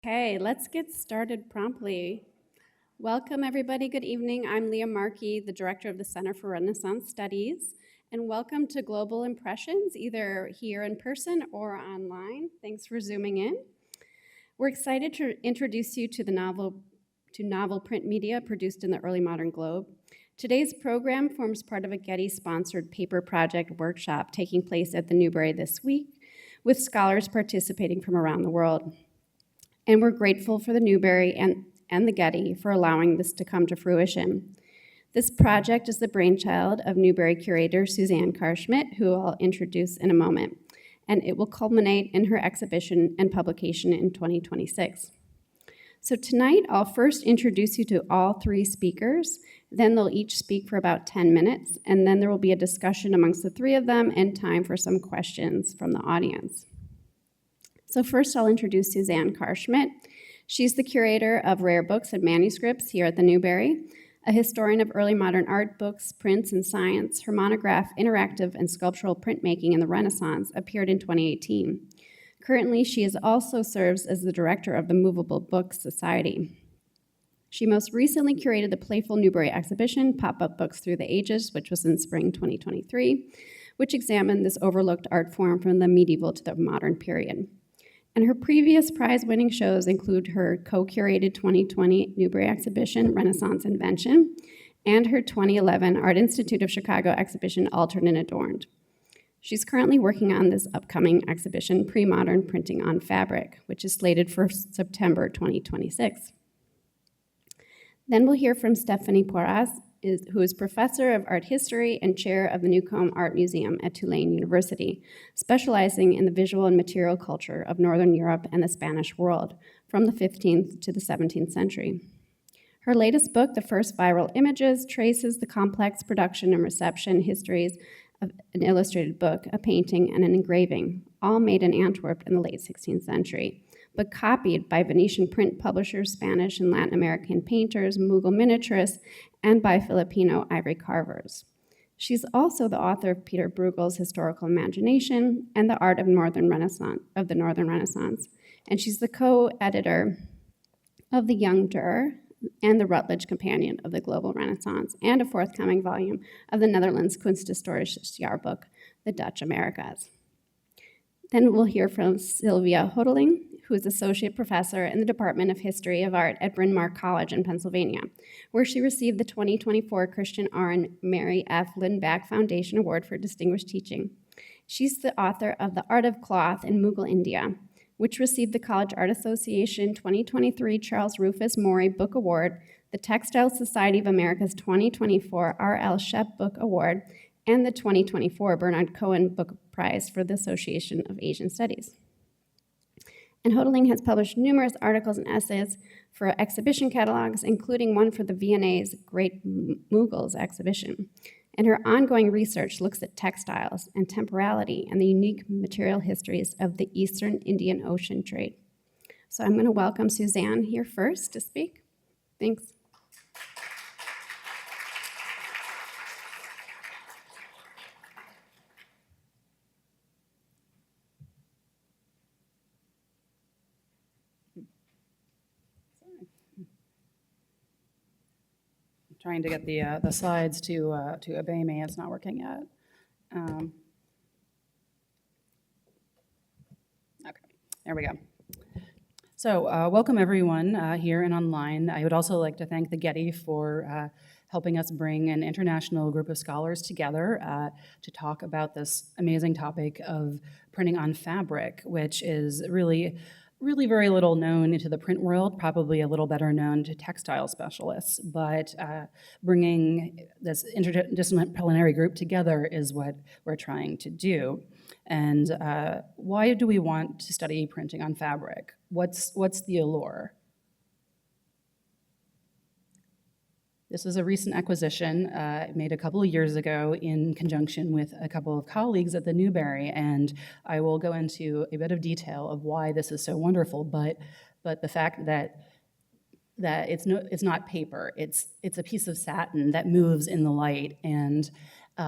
Okay, let's get started promptly. Welcome, everybody. Good evening. I'm Leah Markey, the director of the Center for Renaissance Studies, and welcome to Global Impressions, either here in person or online. Thanks for zooming in. We're excited to introduce you to novel print media produced in the early modern globe. Today's program forms part of a Getty-sponsored paper project workshop taking place at the Newberry this week, with scholars participating from around the world. And we're grateful for the Newberry and the Getty for allowing this to come to fruition. This project is the brainchild of Newberry curator Suzanne Carr-Schmidt, who I'll introduce in a moment, and it will culminate in her exhibition and publication in 2026. So tonight, I'll first introduce you to all three speakers, then they'll each speak for about 10 minutes, and then there will be a discussion amongst the three of them and time for some questions from the audience. So first, I'll introduce Suzanne Carr-Schmidt. She's the curator of rare books and manuscripts here at the Newberry, a historian of early modern art, books, prints, and science. Her monograph, Interactive and Sculptural Printmaking in the Renaissance, appeared in 2018. Currently, she also serves as the director of the Movable Books Society. She most recently curated the Playful Newberry exhibition, Pop-Up Books Through the Ages, which was in spring 2023, which examined this overlooked art form from the medieval to the modern period. And her previous prize-winning shows include her co-curated 2020 Newberry exhibition, Renaissance Invention, and her 2011 Art Institute of Chicago exhibition, Altered and Adorned. She's currently working on this upcoming exhibition, Pre-Modern Printing on Fabric, which is slated for September 2026. Then we'll hear from Stephanie Porras, who is professor of art history and chair of the Newcomb Art Museum at Tulane University, specializing in the visual and material culture of Northern Europe and the Spanish world from the 15th to the 17th century. Her latest book, The First Viral Images, traces the complex production and reception histories of an illustrated book, a painting, and an engraving, all made in Antwerp in the late 16th century, but copied by Venetian print publishers, Spanish and Latin American painters, Mughal miniaturists, and by Filipino ivory carvers. She's also the author of Peter Bruegel's Historical Imagination and the Art of the Northern Renaissance, and she's the co-editor of The Young Durer and the Routledge Companion of the Global Renaissance, and a forthcoming volume of the Netherlands Kunsthistorisches Jaarboek, The Dutch Americas. Then we'll hear from Sylvia Hoteling, who is associate professor in the Department of History of Art at Bryn Mawr College in Pennsylvania, where she received the 2024 Christian R. and Mary F. Lindback Foundation Award for Distinguished Teaching. She's the author of The Art of Cloth in Mughal India, which received the College Art Association 2023 Charles Rufus Morey Book Award, the Textile Society of America's 2024 R.L. Shep Book Award, and the 2024 Bernard Cohen Book Prize for the Association of Asian Studies. And Hoteling has published numerous articles and essays for exhibition catalogs, including one for the V&A's Great Mughals exhibition. And her ongoing research looks at textiles and temporality and the unique material histories of the Eastern Indian Ocean trade. So I'm going to welcome Suzanne here first to speak. Thanks. Trying to get the slides to obey me. It's not working yet. Okay, there we go. So welcome everyone here and online. I would also like to thank the Getty for helping us bring an international group of scholars together to talk about this amazing topic of printing on fabric, which is really very little known into the print world, probably a little better known to textile specialists, but bringing this interdisciplinary group together is what we're trying to do. And why do we want to study printing on fabric? What's the allure? This is a recent acquisition made a couple of years ago in conjunction with a couple of colleagues at the Newberry, and I will go into a bit of detail of why this is so wonderful, but the fact that it's not paper, it's a piece of satin that moves in the light and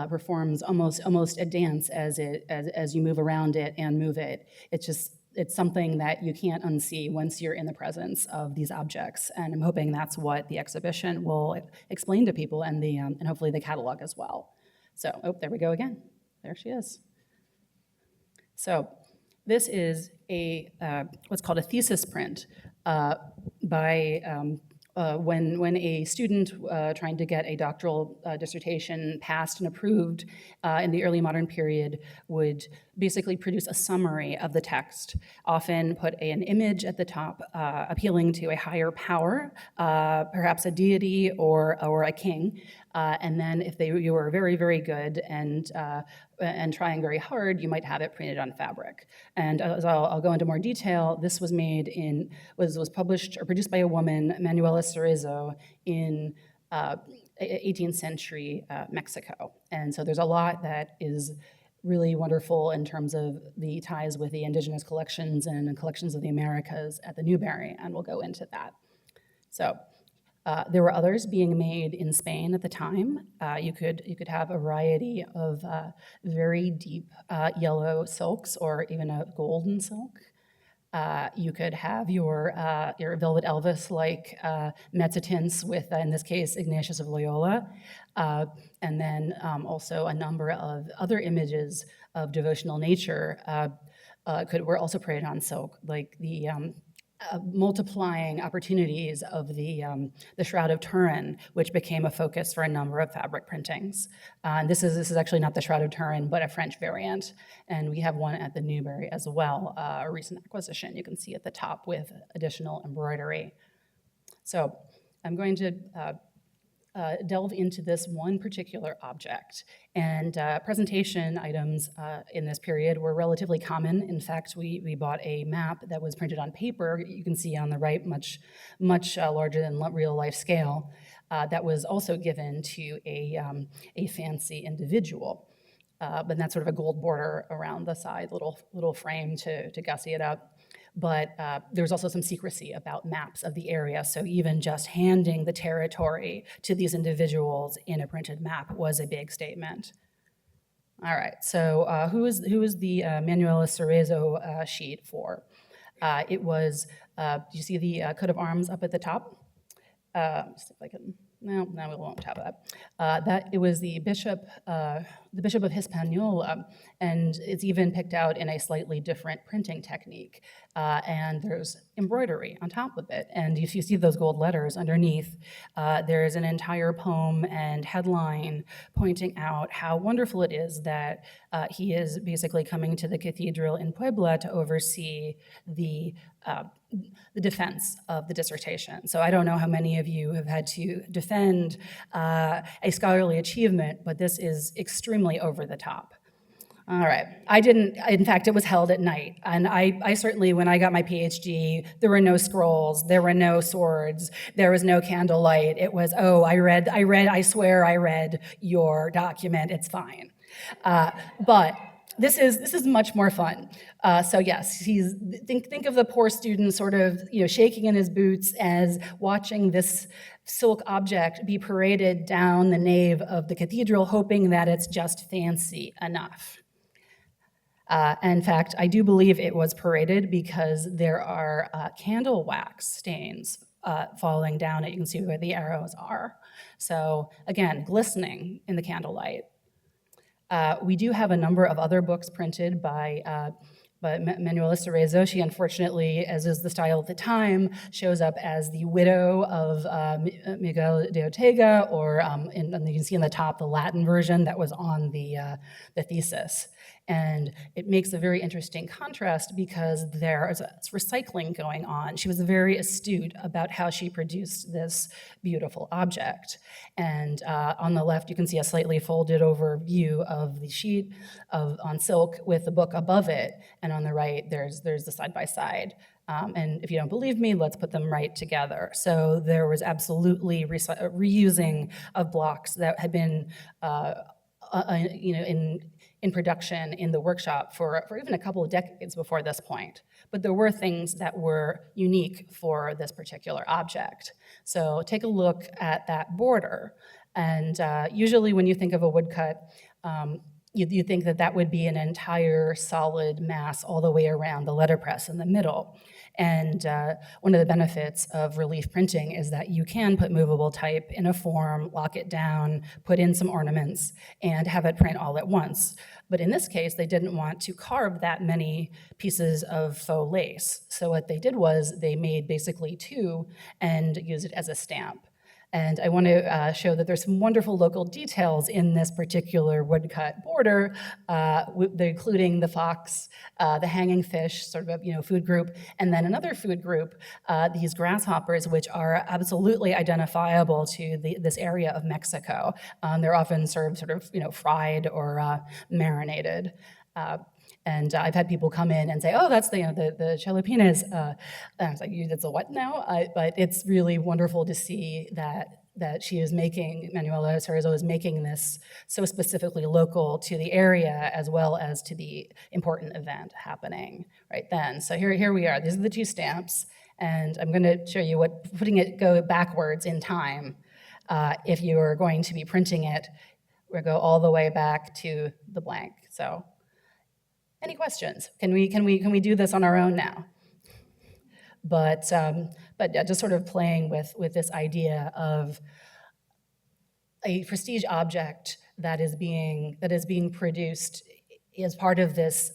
performs almost a dance as you move around it and move it. It's it's something that you can't unsee once you're in the presence of these objects. And I'm hoping that's what the exhibition will explain to people, and and hopefully the catalog as well. So, oh, there we go again. There she is. So this is a what's called a thesis print when a student trying to get a doctoral dissertation passed and approved in the early modern period would basically produce a summary of the text, often put an image at the top appealing to a higher power, perhaps a deity or a king. And then if you were very, very good and trying very hard, you might have it printed on fabric. And as I'll go into more detail, this was was published or produced by a woman, Manuela Cerezo, in 18th century Mexico. And so there's a lot that is really wonderful in terms of the ties with the indigenous collections and collections of the Americas at the Newberry, and we'll go into that. So there were others being made in Spain at the time. You could have a variety of very deep yellow silks or even a golden silk. You could have your Velvet Elvis-like mezzotints with, in this case, Ignatius of Loyola, and then also a number of other images of devotional nature were also printed on silk, like the multiplying opportunities of the Shroud of Turin, which became a focus for a number of fabric printings. And this is actually not the Shroud of Turin, but a French variant. And we have one at the Newberry as well, a recent acquisition. You can see at the top with additional embroidery. So I'm going to delve into this one particular object. And presentation items in this period were relatively common. In fact, we bought a map that was printed on paper. You can see on the right, much larger than real life scale, that was also given to a fancy individual. But that's sort of a gold border around the side, little frame to gussy it up. But there was also some secrecy about maps of the area, so even just handing the territory to these individuals in a printed map was a big statement. All right, so who is the Manuela Cerezo sheet for? It was, do you see the coat of arms up at the top? See if I can, no, we won't have that. That it was the Bishop of Hispaniola, and it's even picked out in a slightly different printing technique. And there's embroidery on top of it. And if you see those gold letters underneath, there's an entire poem and headline pointing out how wonderful it is that he is basically coming to the cathedral in Puebla to oversee the defense of the dissertation. So I don't know how many of you have had to defend a scholarly achievement, but this is extremely over the top. All right, I didn't, in fact, it was held at night. And I certainly, when I got my PhD, there were no scrolls, there were no swords, there was no candlelight. It was, oh, I swear I read your document, it's fine. But this is much more fun. So yes, think of the poor student sort of shaking in his boots as watching this silk object be paraded down the nave of the cathedral, hoping that it's just fancy enough. In fact, I do believe it was paraded because there are candle wax stains falling down it. You can see where the arrows are. So again, glistening in the candlelight. We do have a number of other books printed by Manuela Cerezo. She unfortunately, as is the style at the time, shows up as the widow of Miguel de Ortega, or and you can see in the top the Latin version that was on the thesis. And it makes a very interesting contrast because there is recycling going on. She was very astute about how she produced this beautiful object. And on the left, you can see a slightly folded over view of the sheet on silk with the book above it. And on the right, there's the side-by-side. And if you don't believe me, let's put them right together. So there was absolutely reusing of blocks that had been in production in the workshop for even a couple of decades before this point. But there were things that were unique for this particular object. So take a look at that border. And usually when you think of a woodcut, you think that that would be an entire solid mass all the way around the letterpress in the middle. And one of the benefits of relief printing is that you can put movable type in a form, lock it down, put in some ornaments, and have it print all at once. But in this case, they didn't want to carve that many pieces of faux lace. So what they did was they made basically two and used it as a stamp. And I want to show that there's some wonderful local details in this particular woodcut border, including the fox, the hanging fish, sort of a food group, and then another food group, these grasshoppers, which are absolutely identifiable to this area of Mexico. They're often served sort of fried or marinated. And I've had people come in and say, "Oh, that's the chalupinas." And I was like, "That's a what now?" But it's really wonderful to see that she is making, Manuela Cerezo is making this so specifically local to the area as well as to the important event happening right then. So here we are. These are the two stamps, and I'm going to show you what putting it go backwards in time. If you are going to be printing it, we'll go all the way back to the blank. So. Any questions? Can we do this on our own now? But just sort of playing with this idea of a prestige object that is being produced as part of this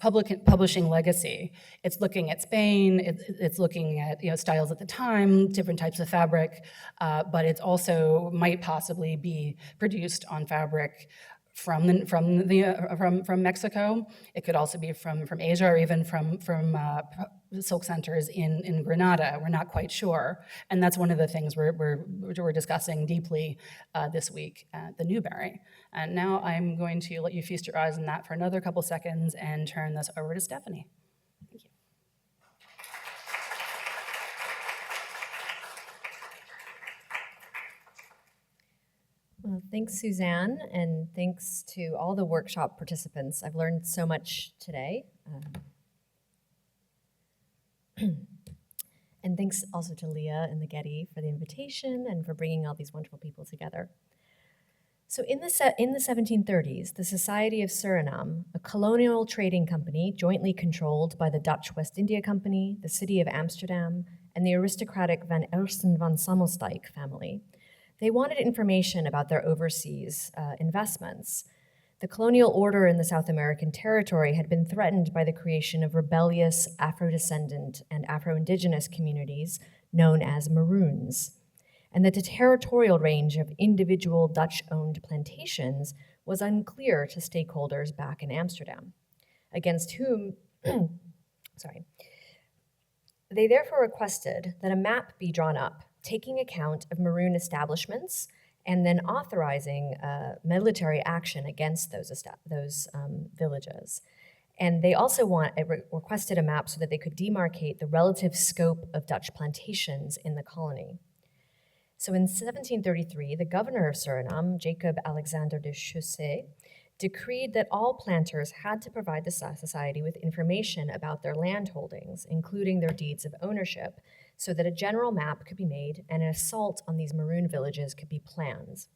publishing legacy. It's looking at Spain. It's looking at styles at the time, different types of fabric, but it also might possibly be produced on fabric from Mexico. It could also be from Asia or even from silk centers in Granada. We're not quite sure, and that's one of the things we're discussing deeply this week at the Newberry. And now I'm going to let you feast your eyes on that for another couple seconds and turn this over to Stephanie. Thank you. Well, thanks, Suzanne, and thanks to all the workshop participants. I've learned so much today. And thanks also to Leah and the Getty for the invitation and for bringing all these wonderful people together. So in the 1730s, the Society of Suriname, a colonial trading company jointly controlled by the Dutch West India Company, the city of Amsterdam, and the aristocratic Van Elsen van Sammelstijk family, they wanted information about their overseas investments. The colonial order in the South American territory had been threatened by the creation of rebellious Afro-descendant and Afro-Indigenous communities known as Maroons, and that the territorial range of individual Dutch-owned plantations was unclear to stakeholders back in Amsterdam, against whom, they therefore requested that a map be drawn up taking account of Maroon establishments and then authorizing military action against those villages. And they also requested a map so that they could demarcate the relative scope of Dutch plantations in the colony. So in 1733, the governor of Suriname, Jacob Alexander de Chaussee, decreed that all planters had to provide the society with information about their land holdings, including their deeds of ownership, so that a general map could be made and an assault on these Maroon villages could be planned.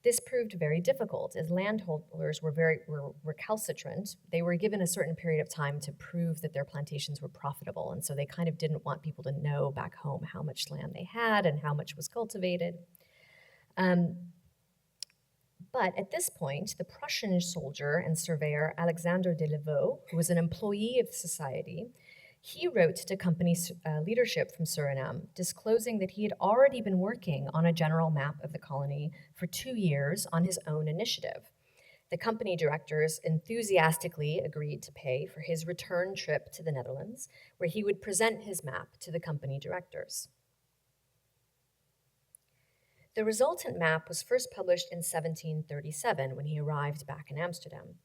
This proved very difficult as landholders were recalcitrant. They were given a certain period of time to prove that their plantations were profitable, and so they kind of didn't want people to know back home how much land they had and how much was cultivated. But at this point, the Prussian soldier and surveyor Alexander de Levaux, who was an employee of the society, he wrote to company leadership from Suriname, disclosing that he had already been working on a general map of the colony for 2 years on his own initiative. The company directors enthusiastically agreed to pay for his return trip to the Netherlands, where he would present his map to the company directors. The resultant map was first published in 1737 when he arrived back in Amsterdam.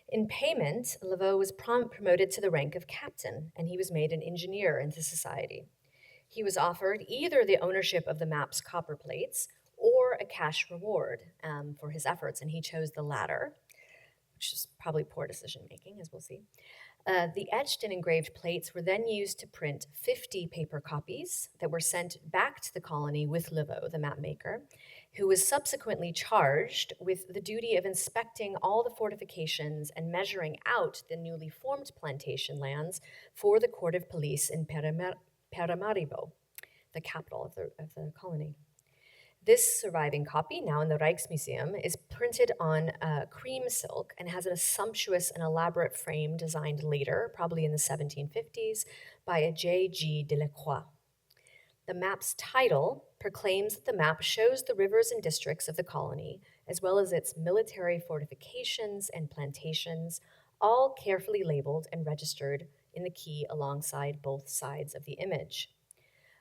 In payment, Levaux was promoted to the rank of captain, and he was made an engineer into society. He was offered either the ownership of the map's copper plates or a cash reward for his efforts, and he chose the latter, which is probably poor decision-making, as we'll see. The etched and engraved plates were then used to print 50 paper copies that were sent back to the colony with Laveau, the map maker, who was subsequently charged with the duty of inspecting all the fortifications and measuring out the newly formed plantation lands for the court of police in Paramaribo, the capital of the colony. This surviving copy, now in the Rijksmuseum, is printed on cream silk and has a sumptuous and elaborate frame designed later, probably in the 1750s, by a J.G. Delacroix. The map's title proclaims that the map shows the rivers and districts of the colony, as well as its military fortifications and plantations, all carefully labeled and registered in the key alongside both sides of the image.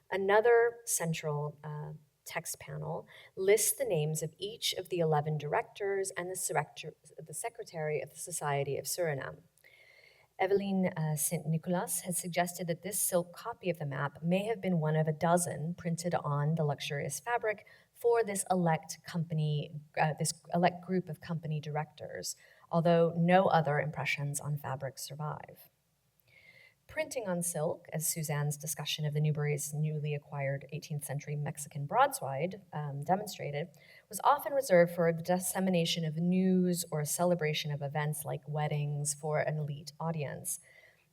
Another central text panel lists the names of each of the 11 directors and the secretary of the Society of Suriname. Eveline Sint-Nicolas has suggested that this silk copy of the map may have been one of a dozen printed on the luxurious fabric for this elect group of company directors, although no other impressions on fabric survive. Printing on silk, as Suzanne's discussion of the Newberry's newly acquired 18th century Mexican broadside demonstrated, was often reserved for the dissemination of news or a celebration of events like weddings for an elite audience.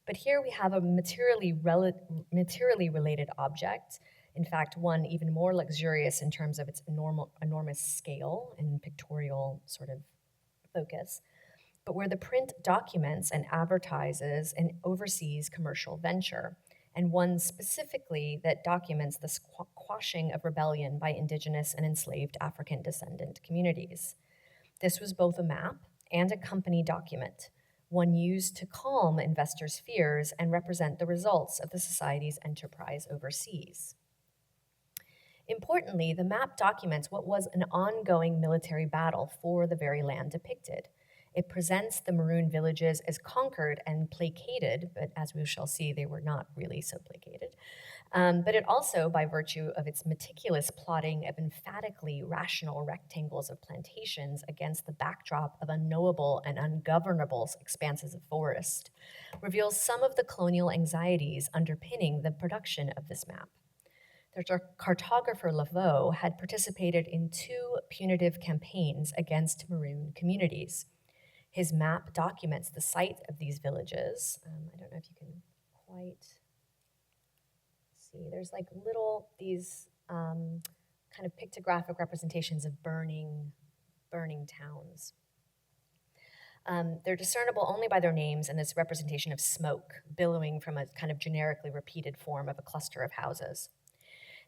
But here we have a materially related object, in fact, one even more luxurious in terms of its enormous scale and pictorial sort of focus, but where the print documents and advertises an overseas commercial venture, and one specifically that documents the quashing of rebellion by indigenous and enslaved African descendant communities. This was both a map and a company document, one used to calm investors' fears and represent the results of the society's enterprise overseas. Importantly, the map documents what was an ongoing military battle for the very land depicted. It presents the Maroon villages as conquered and placated, but as we shall see, they were not really so placated. But it also, by virtue of its meticulous plotting of emphatically rational rectangles of plantations against the backdrop of unknowable and ungovernable expanses of forest, reveals some of the colonial anxieties underpinning the production of this map. The cartographer Laveau had participated in 2 punitive campaigns against Maroon communities. His map documents the site of these villages. I don't know if you can quite see. There's like these kind of pictographic representations of burning towns. They're discernible only by their names and this representation of smoke billowing from a kind of generically repeated form of a cluster of houses.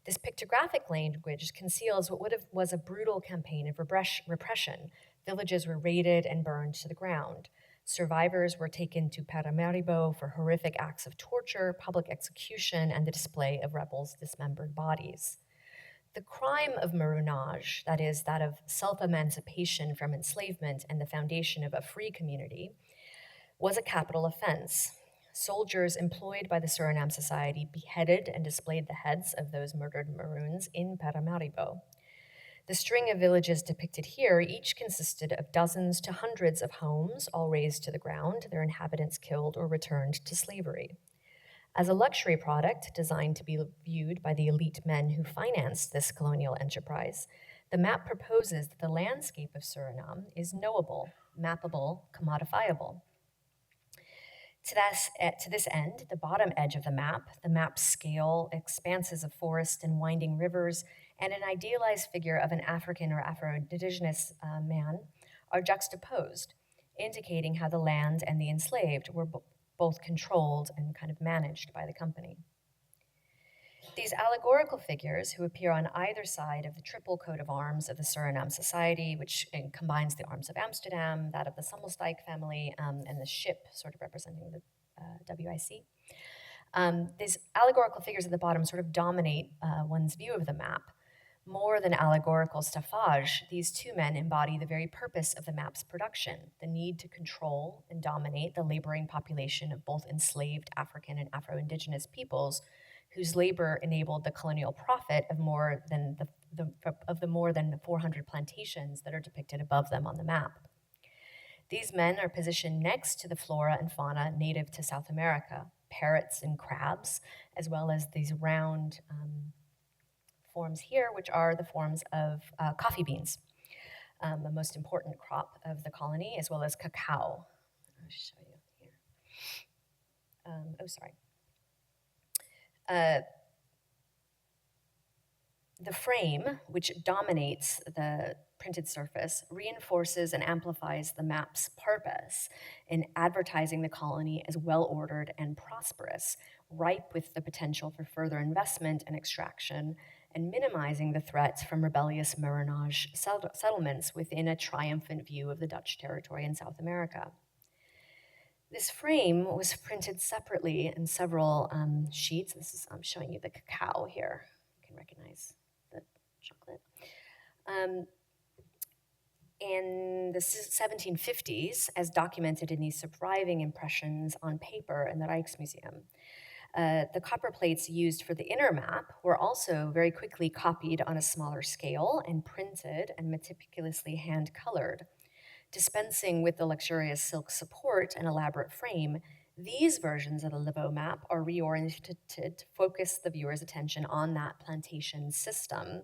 This pictographic language conceals what was a brutal campaign of repression. Villages were raided and burned to the ground. Survivors were taken to Paramaribo for horrific acts of torture, public execution, and the display of rebels' dismembered bodies. The crime of maroonage, that is, that of self-emancipation from enslavement and the foundation of a free community, was a capital offense. Soldiers employed by the Suriname Society beheaded and displayed the heads of those murdered Maroons in Paramaribo. The string of villages depicted here each consisted of dozens to hundreds of homes, all razed to the ground, their inhabitants killed or returned to slavery. As a luxury product designed to be viewed by the elite men who financed this colonial enterprise, the map proposes that the landscape of Suriname is knowable, mappable, commodifiable. To this end, the bottom edge of the map's scale, expanses of forest and winding rivers, and an idealized figure of an African or Afro-Indigenous man are juxtaposed, indicating how the land and the enslaved were both controlled and kind of managed by the company. These allegorical figures, who appear on either side of the triple coat of arms of the Suriname Society, which combines the arms of Amsterdam, that of the Sommelsdijk family, and the ship sort of representing the WIC. These allegorical figures at the bottom sort of dominate one's view of the map. More than allegorical staffage, these 2 men embody the very purpose of the map's production, the need to control and dominate the laboring population of both enslaved African and Afro-Indigenous peoples, whose labor enabled the colonial profit of more than the more than 400 plantations that are depicted above them on the map. These men are positioned next to the flora and fauna native to South America, parrots and crabs, as well as these round forms here, which are the forms of coffee beans, the most important crop of the colony, as well as cacao. I'll show you here. The frame, which dominates the printed surface, reinforces and amplifies the map's purpose in advertising the colony as well-ordered and prosperous, ripe with the potential for further investment and extraction, and minimizing the threats from rebellious Marinage settlements within a triumphant view of the Dutch territory in South America. This frame was printed separately in several sheets. I'm showing you the cacao here. You can recognize the chocolate. In the 1750s, as documented in these surviving impressions on paper in the Rijksmuseum, the copper plates used for the inner map were also very quickly copied on a smaller scale and printed and meticulously hand-colored. Dispensing with the luxurious silk support and elaborate frame, these versions of the Livo map are reoriented to focus the viewer's attention on that plantation system,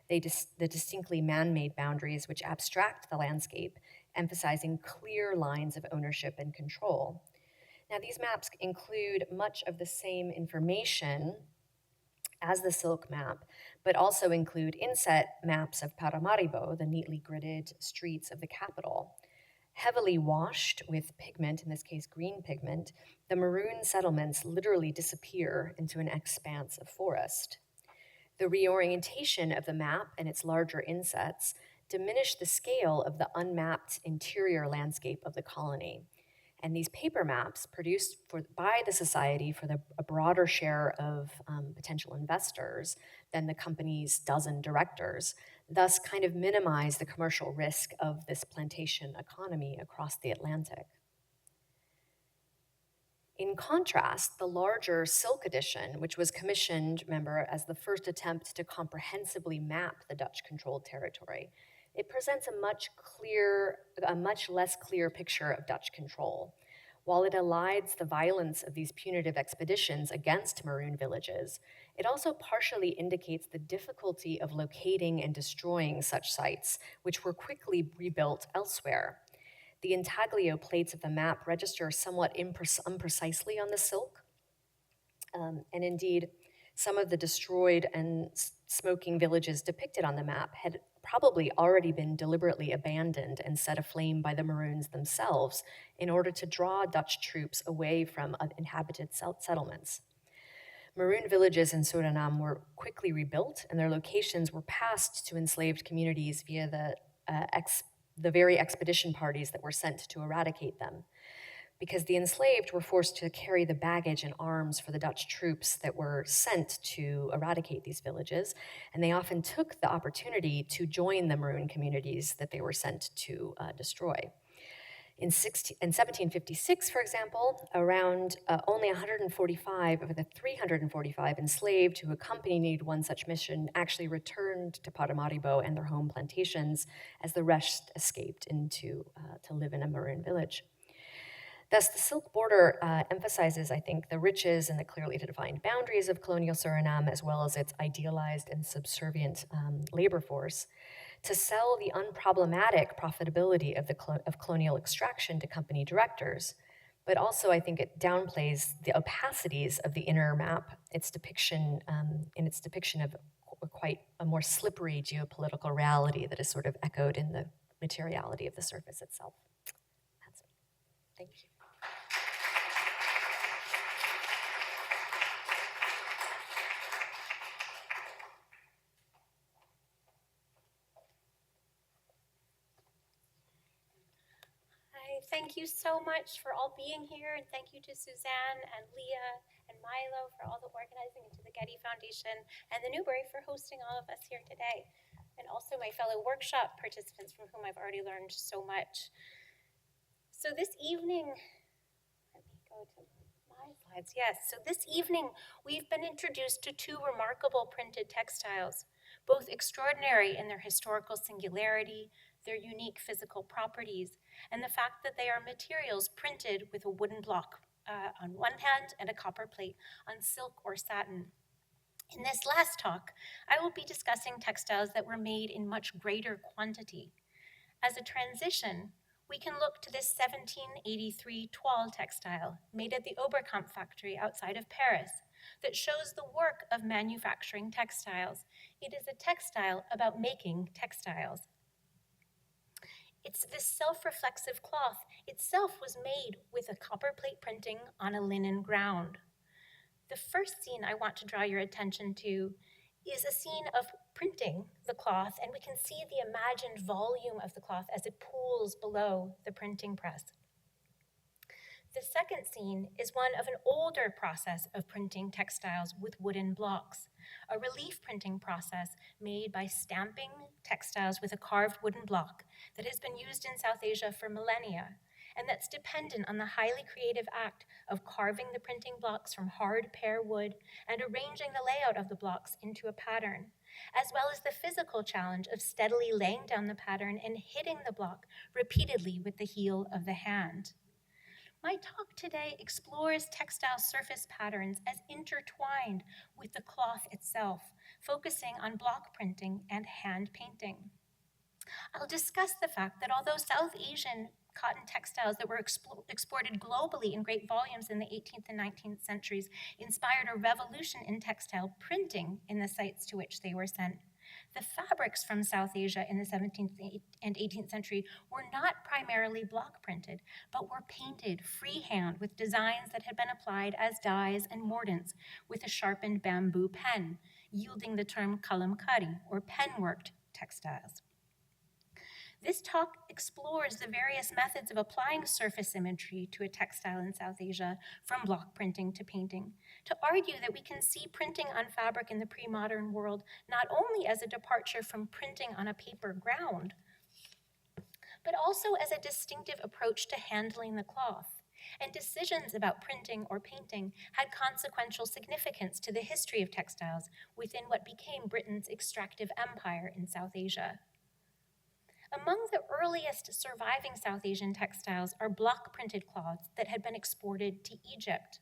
the distinctly man-made boundaries which abstract the landscape, emphasizing clear lines of ownership and control. Now, these maps include much of the same information as the silk map, but also include inset maps of Paramaribo, the neatly gridded streets of the capital. Heavily washed with pigment, in this case green pigment, the maroon settlements literally disappear into an expanse of forest. The reorientation of the map and its larger insets diminish the scale of the unmapped interior landscape of the colony. And these paper maps produced by the society for a broader share of potential investors than the company's dozen directors, thus kind of minimize the commercial risk of this plantation economy across the Atlantic. In contrast, the larger silk edition, which was commissioned, remember, as the first attempt to comprehensively map the Dutch-controlled territory, it presents a much less clear picture of Dutch control. While it elides the violence of these punitive expeditions against maroon villages, it also partially indicates the difficulty of locating and destroying such sites, which were quickly rebuilt elsewhere. The intaglio plates of the map register somewhat imprecisely on the silk, and indeed, some of the destroyed and smoking villages depicted on the map had probably already been deliberately abandoned and set aflame by the Maroons themselves in order to draw Dutch troops away from inhabited settlements. Maroon villages in Suriname were quickly rebuilt, and their locations were passed to enslaved communities via the very expedition parties that were sent to eradicate them, because the enslaved were forced to carry the baggage and arms for the Dutch troops that were sent to eradicate these villages, and they often took the opportunity to join the Maroon communities that they were sent to destroy. In 1756, for example, around only 145 of the 345 enslaved who accompanied one such mission actually returned to Paramaribo and their home plantations, as the rest escaped to live in a Maroon village. Thus, the silk border emphasizes, I think, the riches and the clearly defined boundaries of colonial Suriname, as well as its idealized and subservient labor force, to sell the unproblematic profitability of colonial extraction to company directors. But also, I think it downplays the opacities of the inner map, its depiction of quite a more slippery geopolitical reality that is sort of echoed in the materiality of the surface itself. That's it. Thank you. Thank you so much for all being here, and thank you to Suzanne and Leah and Milo for all the organizing, and to the Getty Foundation and the Newberry for hosting all of us here today, and also my fellow workshop participants from whom I've already learned so much. So this evening, let me go to my slides. Yes, so this evening we've been introduced to two remarkable printed textiles, both extraordinary in their historical singularity, their unique physical properties, and the fact that they are materials printed with a wooden block on one hand and a copper plate on silk or satin. In this last talk, I will be discussing textiles that were made in much greater quantity. As a transition, we can look to this 1783 toile textile made at the Oberkampf factory outside of Paris that shows the work of manufacturing textiles. It is a textile about making textiles. It's this self-reflexive cloth itself was made with a copper plate printing on a linen ground. The first scene I want to draw your attention to is a scene of printing the cloth, and we can see the imagined volume of the cloth as it pools below the printing press. The second scene is one of an older process of printing textiles with wooden blocks, a relief printing process made by stamping textiles with a carved wooden block that has been used in South Asia for millennia, and that's dependent on the highly creative act of carving the printing blocks from hard pear wood and arranging the layout of the blocks into a pattern, as well as the physical challenge of steadily laying down the pattern and hitting the block repeatedly with the heel of the hand. My talk today explores textile surface patterns as intertwined with the cloth itself, focusing on block printing and hand painting. I'll discuss the fact that although South Asian cotton textiles that were exported globally in great volumes in the 18th and 19th centuries inspired a revolution in textile printing in the sites to which they were sent, the fabrics from South Asia in the 17th and 18th century were not primarily block printed, but were painted freehand with designs that had been applied as dyes and mordants with a sharpened bamboo pen, yielding the term kalamkari, or pen-worked textiles. This talk explores the various methods of applying surface imagery to a textile in South Asia, from block printing to painting, to argue that we can see printing on fabric in the pre-modern world not only as a departure from printing on a paper ground, but also as a distinctive approach to handling the cloth. And decisions about printing or painting had consequential significance to the history of textiles within what became Britain's extractive empire in South Asia. Among the earliest surviving South Asian textiles are block-printed cloths that had been exported to Egypt.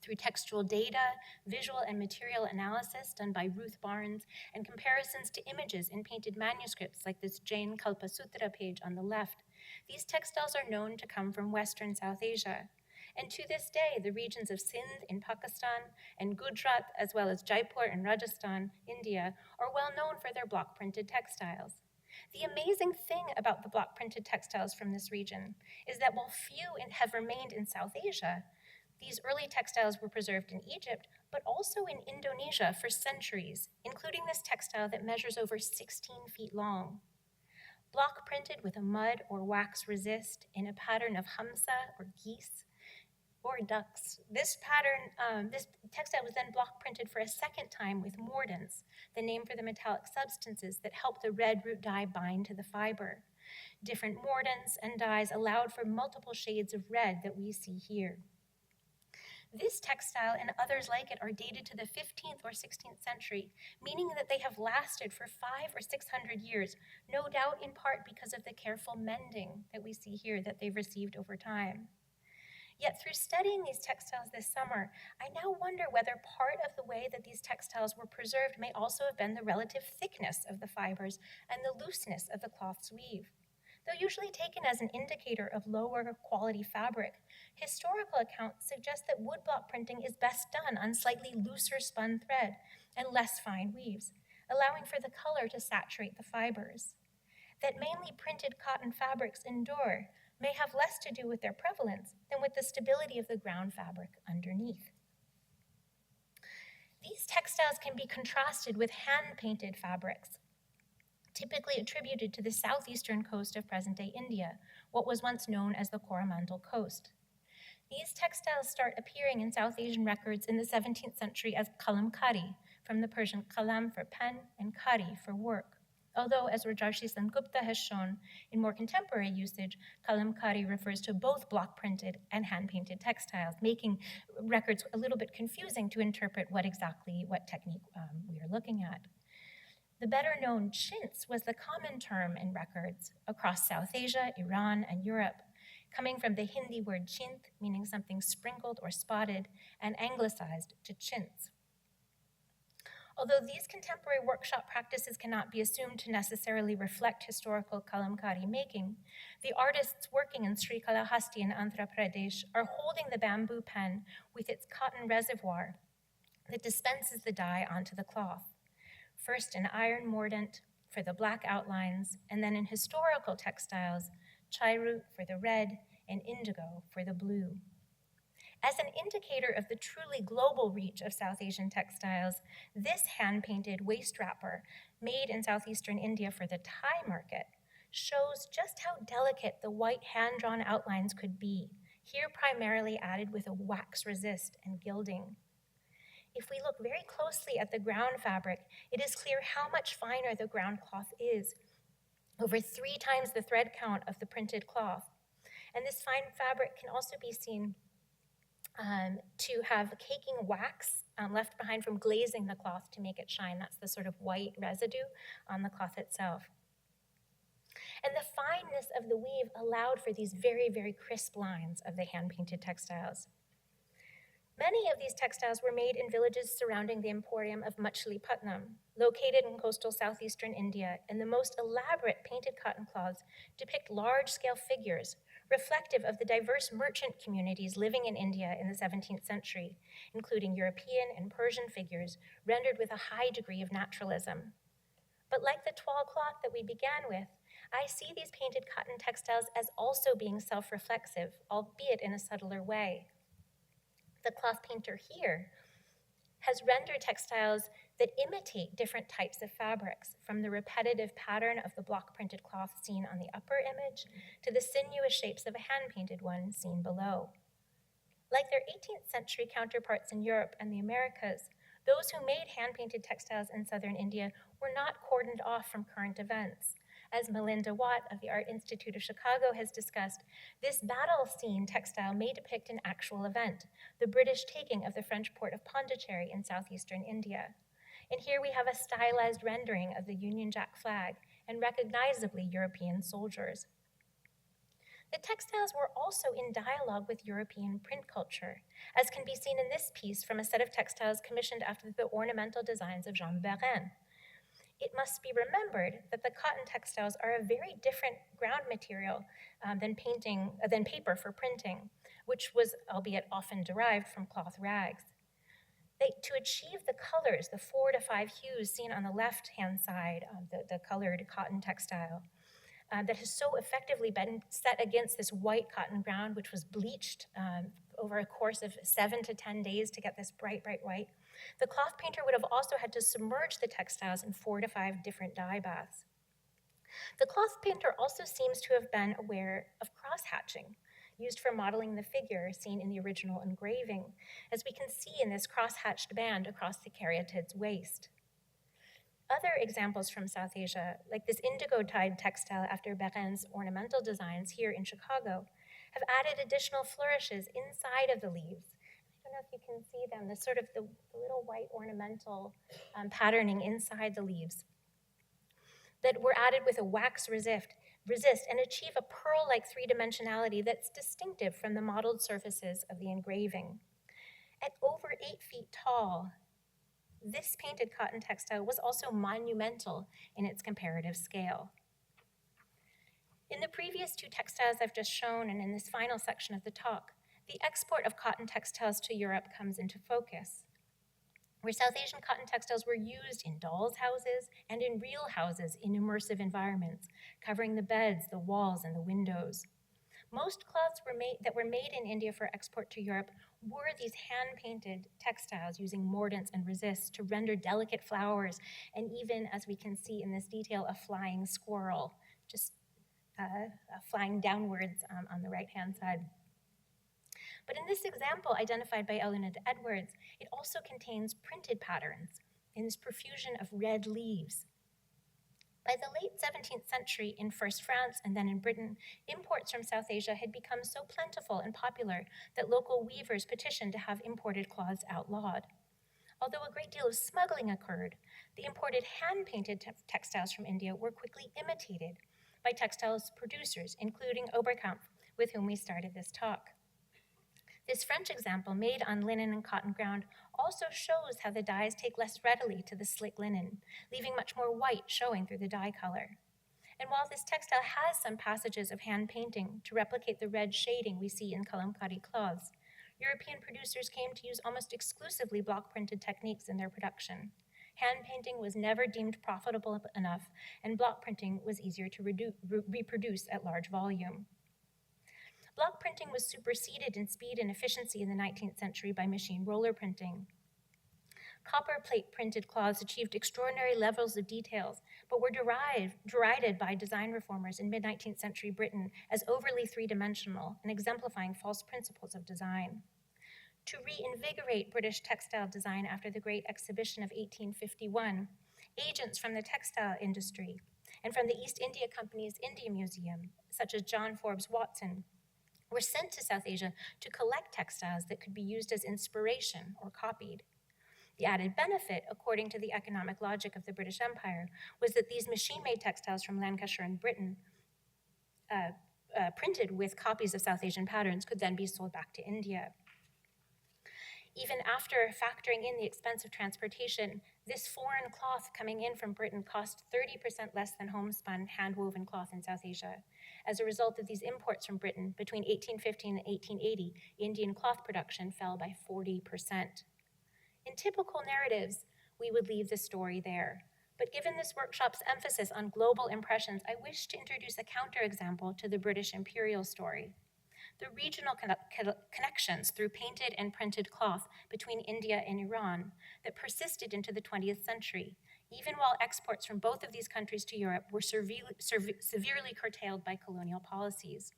Through textual data, visual and material analysis done by Ruth Barnes, and comparisons to images in painted manuscripts like this Jain Kalpasutra page on the left, these textiles are known to come from Western South Asia. And to this day, the regions of Sindh in Pakistan and Gujarat, as well as Jaipur and Rajasthan, India, are well known for their block-printed textiles. The amazing thing about the block-printed textiles from this region is that while few have remained in South Asia, these early textiles were preserved in Egypt, but also in Indonesia for centuries, including this textile that measures over 16 feet long. Block-printed with a mud or wax resist in a pattern of hamsa or geese or ducks. This textile was then block printed for a second time with mordants, the name for the metallic substances that help the red root dye bind to the fiber. Different mordants and dyes allowed for multiple shades of red that we see here. This textile and others like it are dated to the 15th or 16th century, meaning that they have lasted for 500 or 600 years, no doubt in part because of the careful mending that we see here that they've received over time. Yet through studying these textiles this summer, I now wonder whether part of the way that these textiles were preserved may also have been the relative thickness of the fibers and the looseness of the cloth's weave. Though usually taken as an indicator of lower quality fabric, historical accounts suggest that woodblock printing is best done on slightly looser spun thread and less fine weaves, allowing for the color to saturate the fibers. That mainly printed cotton fabrics endure may have less to do with their prevalence than with the stability of the ground fabric underneath. These textiles can be contrasted with hand-painted fabrics, typically attributed to the southeastern coast of present-day India, what was once known as the Coromandel Coast. These textiles start appearing in South Asian records in the 17th century as kalamkari, from the Persian kalam for pen and kari for work. Although, as Rajarshi Sengupta has shown, in more contemporary usage, kalamkari refers to both block-printed and hand-painted textiles, making records a little bit confusing to interpret what technique we are looking at. The better-known chintz was the common term in records across South Asia, Iran, and Europe, coming from the Hindi word chint, meaning something sprinkled or spotted, and anglicized to chintz. Although these contemporary workshop practices cannot be assumed to necessarily reflect historical kalamkari making, the artists working in Srikalahasti in Andhra Pradesh are holding the bamboo pen with its cotton reservoir that dispenses the dye onto the cloth, first in iron mordant for the black outlines, and then in historical textiles, chai root for the red and indigo for the blue. As an indicator of the truly global reach of South Asian textiles, this hand-painted waist wrapper, made in southeastern India for the Thai market, shows just how delicate the white hand-drawn outlines could be, here primarily added with a wax resist and gilding. If we look very closely at the ground fabric, it is clear how much finer the ground cloth is, over 3 times the thread count of the printed cloth. And this fine fabric can also be seen to have caking wax left behind from glazing the cloth to make it shine. That's the sort of white residue on the cloth itself. And the fineness of the weave allowed for these very, very crisp lines of the hand-painted textiles. Many of these textiles were made in villages surrounding the emporium of Machilipatnam, located in coastal southeastern India, and the most elaborate painted cotton cloths depict large-scale figures reflective of the diverse merchant communities living in India in the 17th century, including European and Persian figures rendered with a high degree of naturalism. But like the toile cloth that we began with, I see these painted cotton textiles as also being self-reflexive, albeit in a subtler way. The cloth painter here has rendered textiles that imitate different types of fabrics, from the repetitive pattern of the block-printed cloth seen on the upper image to the sinuous shapes of a hand-painted one seen below. Like their 18th century counterparts in Europe and the Americas, those who made hand-painted textiles in southern India were not cordoned off from current events. As Melinda Watt of the Art Institute of Chicago has discussed, this battle scene textile may depict an actual event, the British taking of the French port of Pondicherry in southeastern India. And here we have a stylized rendering of the Union Jack flag and recognizably European soldiers. The textiles were also in dialogue with European print culture, as can be seen in this piece from a set of textiles commissioned after the ornamental designs of Jean Beren. It must be remembered that the cotton textiles are a very different ground material than paper for printing, which was, albeit often derived from cloth rags. To achieve the colors, the 4 to 5 hues seen on the left-hand side of the colored cotton textile, that has so effectively been set against this white cotton ground, which was bleached over a course of 7 to 10 days to get this bright, bright white. The cloth painter would have also had to submerge the textiles in 4 to 5 different dye baths. The cloth painter also seems to have been aware of cross-hatching, used for modeling the figure seen in the original engraving, as we can see in this cross-hatched band across the caryatid's waist. Other examples from South Asia, like this indigo-dyed textile after Beren's ornamental designs here in Chicago, have added additional flourishes inside of the leaves. I don't know if you can see them, the little white ornamental patterning inside the leaves that were added with a wax resist and achieve a pearl-like 3-dimensionality that's distinctive from the modeled surfaces of the engraving. At over 8 feet tall, this painted cotton textile was also monumental in its comparative scale. In the previous 2 textiles I've just shown, and in this final section of the talk, the export of cotton textiles to Europe comes into focus, where South Asian cotton textiles were used in dolls' houses and in real houses in immersive environments, covering the beds, the walls, and the windows. Most cloths that were made in India for export to Europe were these hand-painted textiles using mordants and resists to render delicate flowers, and even, as we can see in this detail, a flying squirrel, just flying downwards on the right-hand side. But in this example identified by Eleanor Edwards, it also contains printed patterns in this profusion of red leaves. By the late 17th century, in first France and then in Britain, imports from South Asia had become so plentiful and popular that local weavers petitioned to have imported cloths outlawed. Although a great deal of smuggling occurred, the imported hand-painted textiles from India were quickly imitated by textiles producers, including Oberkampf, with whom we started this talk. This French example, made on linen and cotton ground, also shows how the dyes take less readily to the slick linen, leaving much more white showing through the dye color. And while this textile has some passages of hand painting to replicate the red shading we see in kalamkari cloths, European producers came to use almost exclusively block printed techniques in their production. Hand painting was never deemed profitable enough, and block printing was easier to reproduce at large volume. Block printing was superseded in speed and efficiency in the 19th century by machine roller printing. Copper plate printed cloths achieved extraordinary levels of details, but were derided by design reformers in mid-19th century Britain as overly three-dimensional and exemplifying false principles of design. To reinvigorate British textile design after the Great Exhibition of 1851, agents from the textile industry and from the East India Company's India Museum, such as John Forbes Watson, were sent to South Asia to collect textiles that could be used as inspiration or copied. The added benefit, according to the economic logic of the British Empire, was that these machine-made textiles from Lancashire and Britain, printed with copies of South Asian patterns, could then be sold back to India. Even after factoring in the expense of transportation, this foreign cloth coming in from Britain cost 30% less than homespun, hand-woven cloth in South Asia. As a result of these imports from Britain, between 1815 and 1880, Indian cloth production fell by 40%. In typical narratives, we would leave the story there. But given this workshop's emphasis on global impressions, I wish to introduce a counterexample to the British imperial story. The regional connections through painted and printed cloth between India and Iran that persisted into the 20th century, even while exports from both of these countries to Europe were severely curtailed by colonial policies.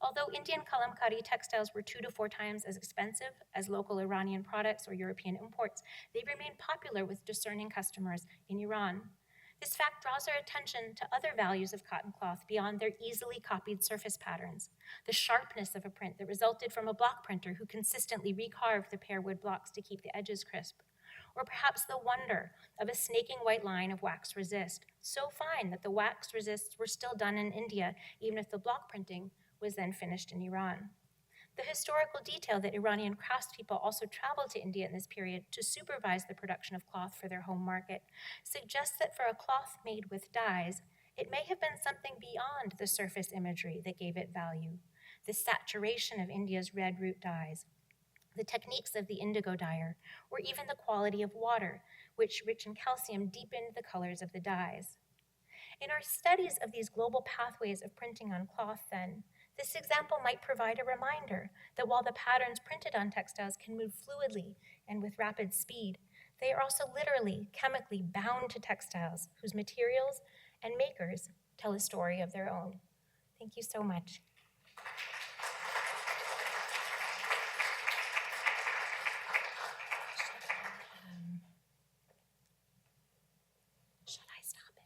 Although Indian kalamkari textiles were 2 to 4 times as expensive as local Iranian products or European imports, they remained popular with discerning customers in Iran. This fact draws our attention to other values of cotton cloth beyond their easily copied surface patterns, the sharpness of a print that resulted from a block printer who consistently recarved the pear wood blocks to keep the edges crisp, or perhaps the wonder of a snaking white line of wax resist, so fine that the wax resists were still done in India, even if the block printing was then finished in Iran. The historical detail that Iranian craftspeople also traveled to India in this period to supervise the production of cloth for their home market suggests that for a cloth made with dyes, it may have been something beyond the surface imagery that gave it value, the saturation of India's red root dyes, the techniques of the indigo dyer, or even the quality of water, which, rich in calcium, deepened the colors of the dyes. In our studies of these global pathways of printing on cloth, then, this example might provide a reminder that while the patterns printed on textiles can move fluidly and with rapid speed, they are also literally, chemically bound to textiles whose materials and makers tell a story of their own. Thank you so much. Should I stop it?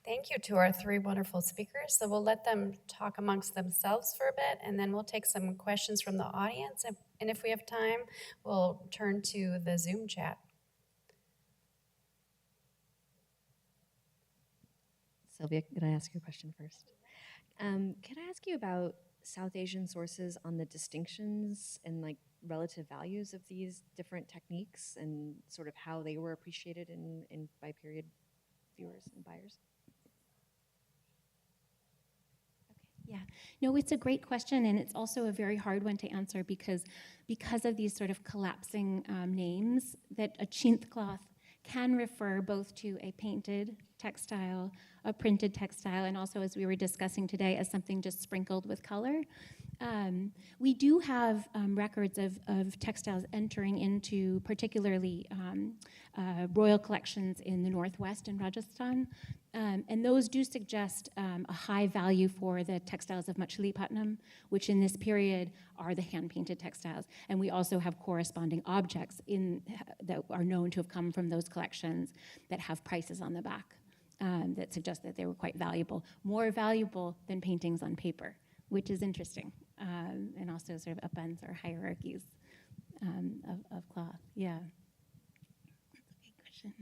Thank you to our 3 wonderful speakers. So we'll let them talk amongst themselves for a bit, and then we'll take some questions from the audience. And if we have time, we'll turn to the Zoom chat. Sylvia, could I ask you a question first? Can I ask you about South Asian sources on the distinctions and like relative values of these different techniques and sort of how they were appreciated in by period viewers and buyers? Yeah, no, it's a great question, and it's also a very hard one to answer because of these sort of collapsing names, that a chintz cloth can refer both to a painted textile, a printed textile, and also, as we were discussing today, as something just sprinkled with color. We do have records of textiles entering into particularly royal collections in the Northwest in Rajasthan, and those do suggest a high value for the textiles of Machilipatnam, which in this period are the hand-painted textiles. And we also have corresponding objects that are known to have come from those collections that have prices on the back that suggest that they were quite valuable, more valuable than paintings on paper, which is interesting. and also sort of upends or hierarchies of cloth. Yeah. That's a good question.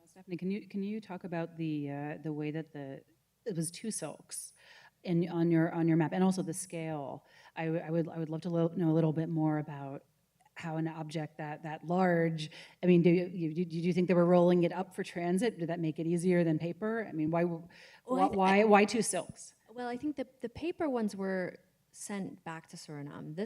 Stephanie, can you talk about the way that it was two silks on your map, and also the scale? I would love to know a little bit more about how an object that large. I mean, did you think they were rolling it up for transit? Did that make it easier than paper? I mean, why two silks? Well, I think the paper ones were sent back to Suriname.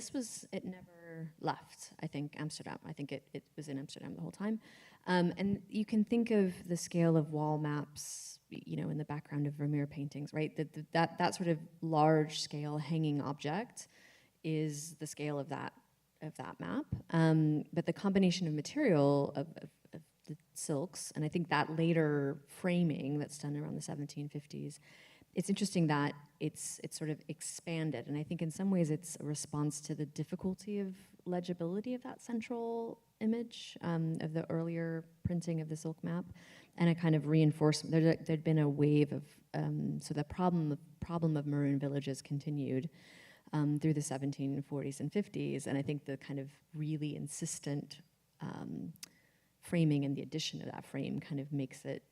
It never left, I think, Amsterdam. I think it was in Amsterdam the whole time. And you can think of the scale of wall maps, in the background of Vermeer paintings, right? That sort of large scale hanging object is the scale of that map. But the combination of material of the silks, and I think that later framing that's done around the 1750s, it's interesting that it's sort of expanded, and I think in some ways it's a response to the difficulty of legibility of that central image of the earlier printing of the silk map, and a kind of reinforcement. There'd been a wave of so the problem of maroon villages continued through the 1740s and 50s, and I think the kind of really insistent framing and the addition of that frame kind of makes it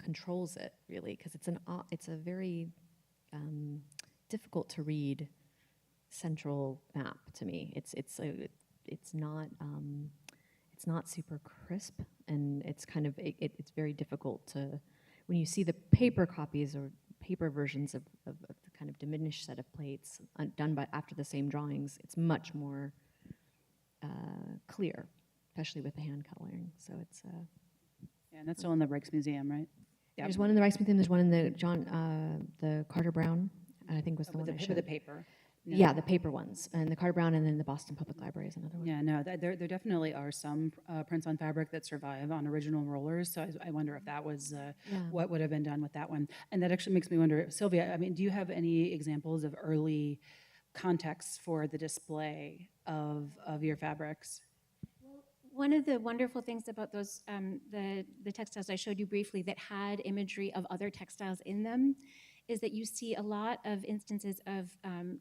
controls it, really, because it's a very difficult to read central map to me. It's not super crisp, and it's kind of it's very difficult to, when you see the paper copies or paper versions of the kind of diminished set of plates done after the same drawings, it's much more clear, especially with the hand coloring. So it's Yeah, and that's still in the Rijksmuseum, right? Yep. There's one in the Rijksmuseum. There's one in the Carter Brown, I think was the one I With showed. the paper. Yeah, the paper ones, and the Carter Brown, and then the Boston Public Library is another one. Yeah, no, there definitely are some prints on fabric that survive on original rollers. So I wonder if that was what would have been done with that one. And that actually makes me wonder, Sylvia, I mean, do you have any examples of early contexts for the display of your fabrics? One of the wonderful things about those, the textiles I showed you briefly that had imagery of other textiles in them, is that you see a lot of instances of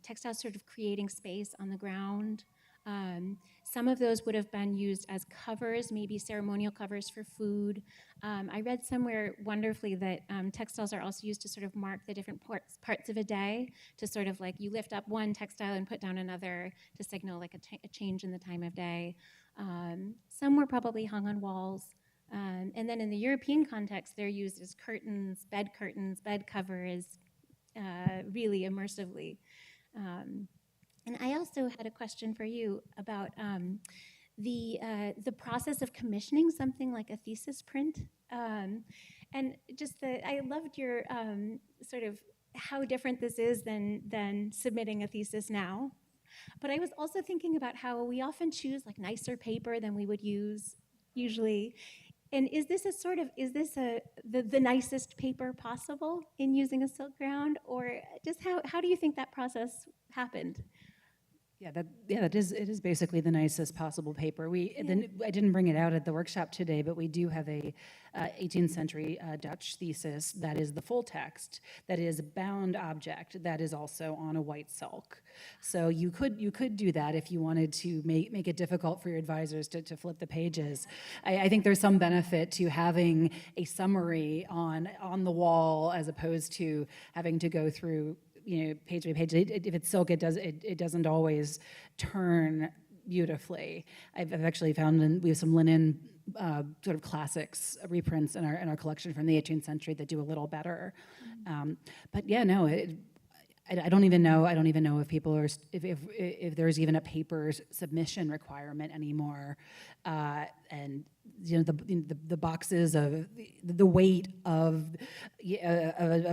textiles sort of creating space on the ground. Some of those would have been used as covers, maybe ceremonial covers for food. I read somewhere wonderfully that textiles are also used to sort of mark the different parts of a day, to sort of like you lift up one textile and put down another to signal like a change in the time of day. Some were probably hung on walls. And then in the European context, they're used as curtains, bed covers, really immersively. And I also had a question for you about the process of commissioning something like a thesis print. And just I loved your sort of how different this is than submitting a thesis now. But I was also thinking about how we often choose like nicer paper than we would use usually. And is this the nicest paper possible in using a silk ground, or just how do you think that process happened? It is basically the nicest possible paper. I didn't bring it out at the workshop today, but we do have a 18th century Dutch thesis that is the full text, that is a bound object, that is also on a white silk. So you could do that if you wanted to make it difficult for your advisors to flip the pages. I think there's some benefit to having a summary on the wall as opposed to having to go through page by page. If it's silk, it doesn't always turn beautifully. I've actually found we have some linen sort of classics reprints in our collection from the 18th century that do a little better. But yeah, no. I don't even know if people are if there's even a paper submission requirement anymore, and the boxes of the weight of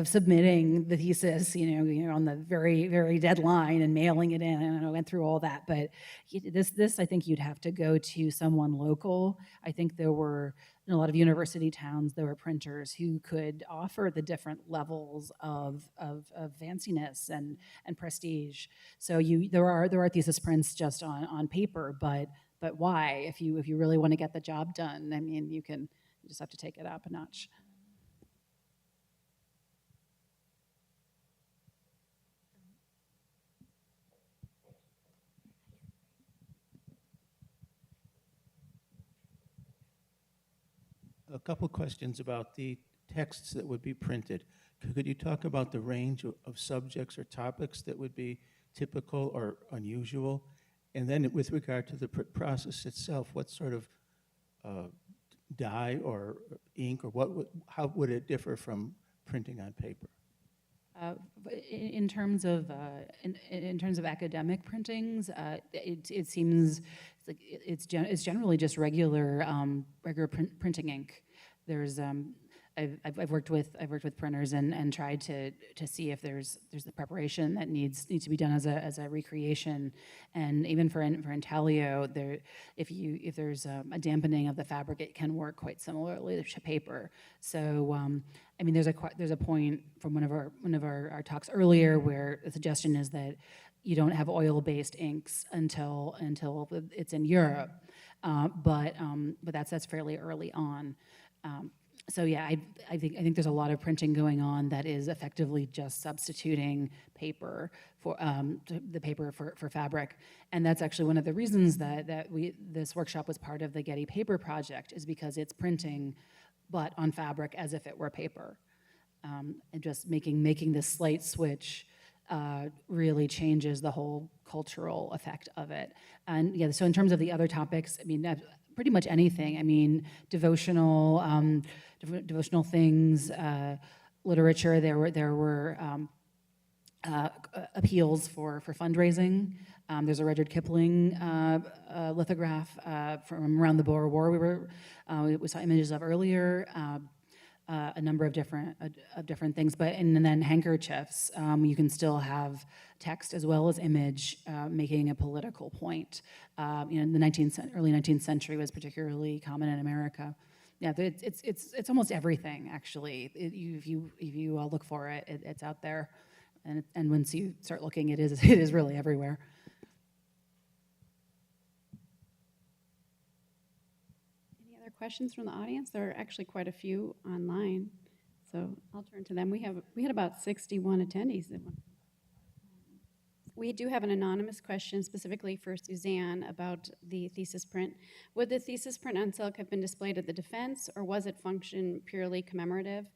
submitting the thesis, on the very very deadline and mailing it in, and I went through all that. But this I think you'd have to go to someone local. I think there were in a lot of university towns, there were printers who could offer the different levels of fanciness and prestige. So there are thesis prints just on paper, but why? If you really want to get the job done, I mean, you just have to take it up a notch. A couple questions about the texts that would be printed. Could you talk about the range of subjects or topics that would be typical or unusual? And then with regard to the process itself, what sort of dye or ink, or how would it differ from printing on paper? Uh, in terms of in terms of academic printings, it seems like it's generally just regular printing ink. There's I've worked with printers and tried to see if there's the preparation that needs to be done as a recreation, and even for intaglio, if there's a dampening of the fabric, it can work quite similarly to paper. So I mean, there's a point from one of our talks earlier where the suggestion is that you don't have oil-based inks until it's in Europe, but that's fairly early on. So yeah, I think there's a lot of printing going on that is effectively just substituting paper for the paper for fabric, and that's actually one of the reasons that this workshop was part of the Getty Paper Project, is because it's printing, but on fabric as if it were paper, and just making this slight switch really changes the whole cultural effect of it. And yeah, so in terms of the other topics, I mean, pretty much anything. I mean, devotional things, literature. There were appeals for fundraising. There's a Rudyard Kipling lithograph from around the Boer War. We saw images of earlier. A number of different things, and then handkerchiefs. You can still have text as well as image, making a political point. In the early 19th century was particularly common in America. Yeah, it's almost everything actually. If you look for it, it's out there, and once you start looking, it is really everywhere. Questions from the audience? There are actually quite a few online, so I'll turn to them. We had about 61 attendees. We do have an anonymous question specifically for Suzanne about the thesis print. Would the thesis print on silk have been displayed at the defense, or was it function purely commemorative?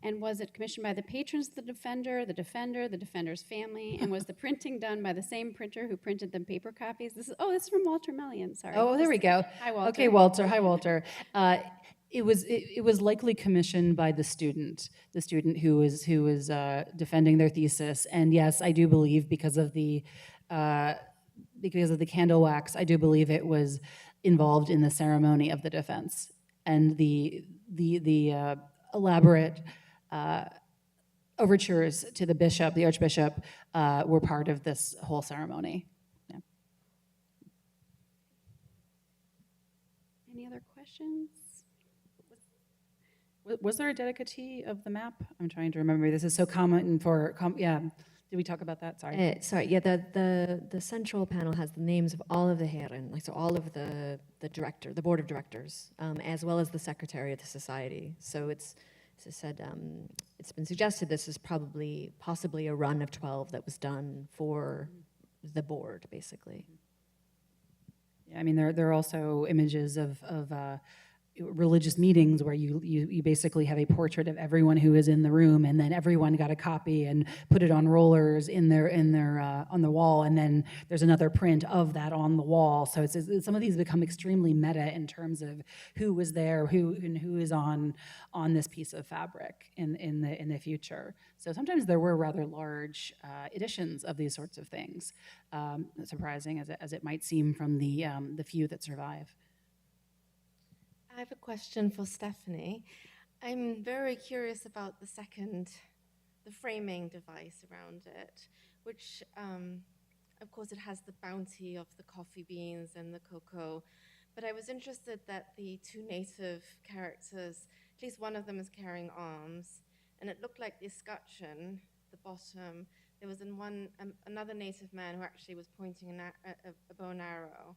And was it commissioned by the patrons of the defender, the defender's family? And was the printing done by the same printer who printed the paper copies? This is from Walter Mellion, sorry. Oh, there we go. Hi, Walter. Okay, Walter. Hi, Walter. It was likely commissioned by the student who was defending their thesis. And yes, I do believe because of the candle wax, I do believe it was involved in the ceremony of the defense, and the elaborate overtures to the Archbishop, were part of this whole ceremony. Yeah. Any other questions? Was there a dedicatee of the map? I'm trying to remember. This is so common yeah. Did we talk about that? Sorry. Sorry, yeah, the central panel has the names of all of the Herren, so all of the board of directors, as well as the secretary of the society. So it's, as I said, it's been suggested this is possibly a run of 12 that was done for the board, basically. Yeah, I mean, there are also images of religious meetings where you basically have a portrait of everyone who is in the room, and then everyone got a copy and put it on rollers in their on the wall, and then there's another print of that on the wall. So it's some of these become extremely meta in terms of who was there, who is on this piece of fabric in the future. So sometimes there were rather large editions of these sorts of things, surprising as it might seem from the few that survive. I have a question for Stephanie. I'm very curious about the framing device around it, which, of course, it has the bounty of the coffee beans and the cocoa. But I was interested that the two native characters, at least one of them is carrying arms, and it looked like the escutcheon, the bottom. There was another native man who actually was pointing a bow and arrow.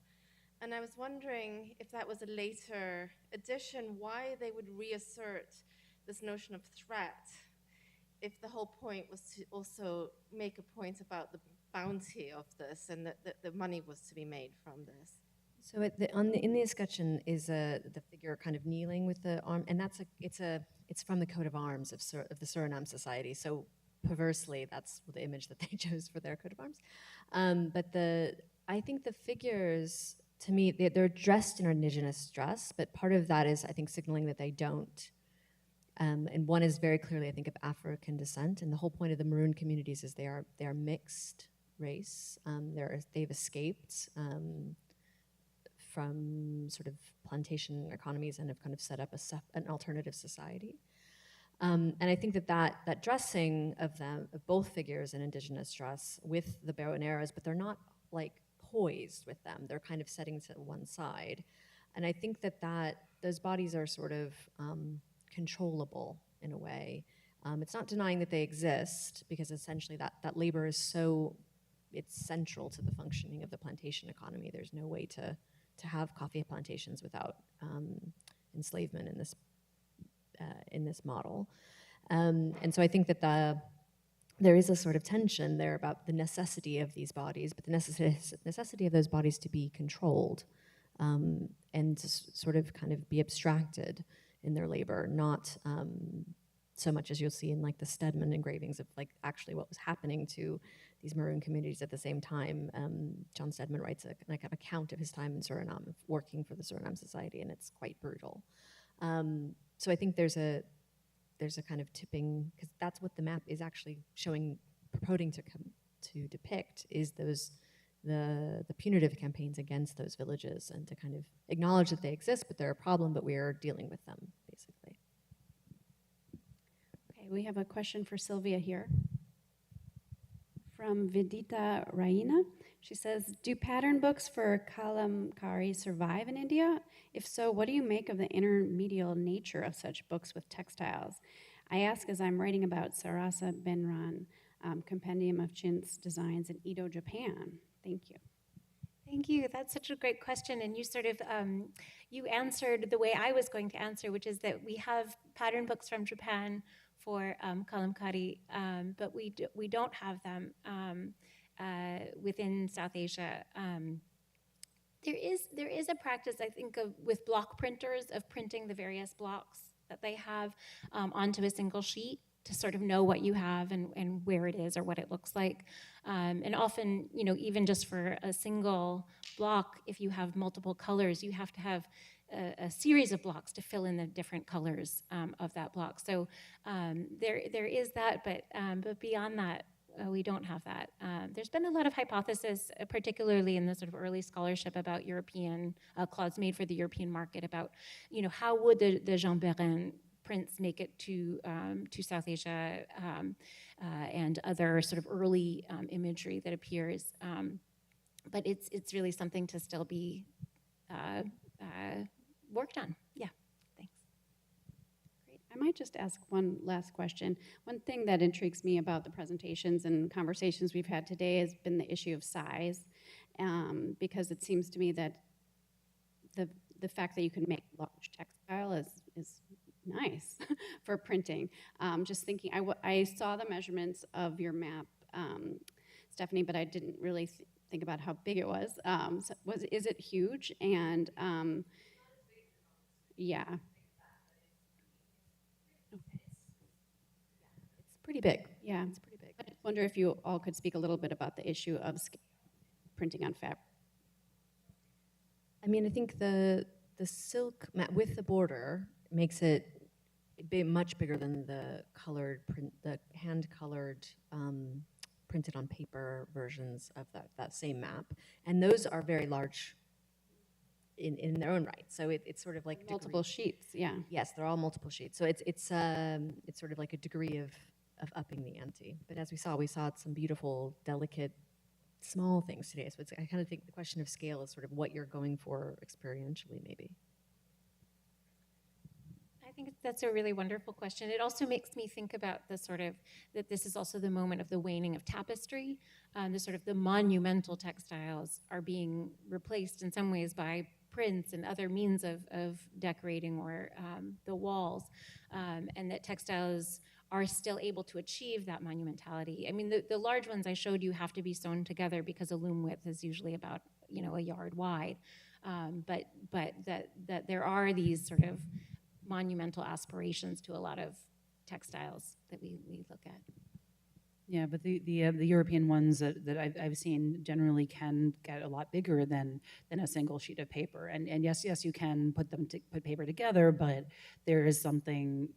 And I was wondering if that was a later addition, why they would reassert this notion of threat, if the whole point was to also make a point about the bounty of this and that the money was to be made from this. So in the escutcheon is the figure kind of kneeling with the arm, and it's from the coat of arms of the Suriname Society. So perversely, that's the image that they chose for their coat of arms. But I think the figures, to me, they're dressed in indigenous dress, but part of that is, I think, signaling that they don't. And one is very clearly, I think, of African descent, and the whole point of the Maroon communities is they are mixed race. They've escaped from sort of plantation economies and have kind of set up an alternative society. And I think that dressing of both figures in indigenous dress with the bow and arrows, but they're not like poised with them. They're kind of setting to one side. And I think that those bodies are sort of controllable in a way. It's not denying that they exist, because essentially that labor is it's central to the functioning of the plantation economy. There's no way to have coffee plantations without enslavement in this model. And so I think that there is a sort of tension there about the necessity of these bodies, but the necessity of those bodies to be controlled and to sort of kind of be abstracted in their labor, not so much as you'll see in like the Stedman engravings of like actually what was happening to these Maroon communities at the same time. John Stedman writes an account of his time in Suriname, working for the Suriname Society, and it's quite brutal. So I think there's a kind of tipping, because that's what the map is actually purporting to depict, is the punitive campaigns against those villages, and to kind of acknowledge that they exist, but they're a problem, but we are dealing with them, basically. Okay, we have a question for Sylvia here. From Vidita Raina. She says, do pattern books for kalamkari survive in India? If so, what do you make of the intermedial nature of such books with textiles? I ask as I'm writing about Sarasa Benran, Compendium of Chintz Designs in Edo, Japan. Thank you. Thank you. That's such a great question, and you sort of you answered the way I was going to answer, which is that we have pattern books from Japan for kalamkari, but we don't have them within South Asia. There is a practice, I think, with block printers of printing the various blocks that they have onto a single sheet to sort of know what you have and where it is or what it looks like. And often, even just for a single block, if you have multiple colors, you have to have a series of blocks to fill in the different colors of that block. So there is that, but beyond that, we don't have that. There's been a lot of hypothesis, particularly in the sort of early scholarship about European cloths made for the European market, about how would the Jean Perrin prints make it to South Asia and other sort of early imagery that appears. But it's really something to still be worked on. Yeah, thanks. Great. I might just ask one last question. One thing that intrigues me about the presentations and conversations we've had today has been the issue of size, because it seems to me that the fact that you can make large textile is nice for printing. Just thinking, I saw the measurements of your map, Stephanie, but I didn't really think about how big it was. Is it huge? And yeah. Okay. It's pretty big. Yeah. It's pretty big. I just wonder if you all could speak a little bit about the issue of printing on fabric. I mean, I think the silk mat with the border makes it much bigger than the hand-colored printed on paper versions of that same map. And those are very large in their own right. So it's sort of like Multiple sheets, yeah. Yes, they're all multiple sheets. So it's sort of like a degree of upping the ante. But as we saw some beautiful, delicate, small things today. So I kind of think the question of scale is sort of what you're going for experientially, maybe. I think that's a really wonderful question. It also makes me think about the sort of, that this is also the moment of the waning of tapestry. The monumental textiles are being replaced in some ways by prints and other means of decorating or the walls, and that textiles are still able to achieve that monumentality. I mean, the large ones I showed you have to be sewn together because a loom width is usually about a yard wide. but that there are these sort of monumental aspirations to a lot of textiles that we look at. Yeah, but the European ones that I've seen generally can get a lot bigger than a single sheet of paper. And yes, you can put paper together, but there is something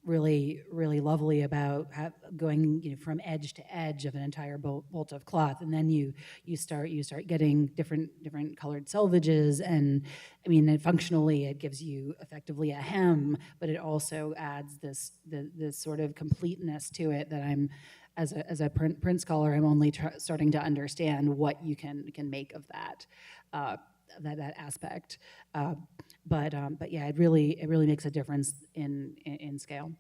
really lovely about going from edge to edge of an entire bolt of cloth, and then you start getting different colored selvages, and I mean, functionally it gives you effectively a hem, but it also adds this sort of completeness to it that I'm, as a print scholar, I'm only starting to understand what you can make of that. That aspect, but yeah, it really makes a difference in scale.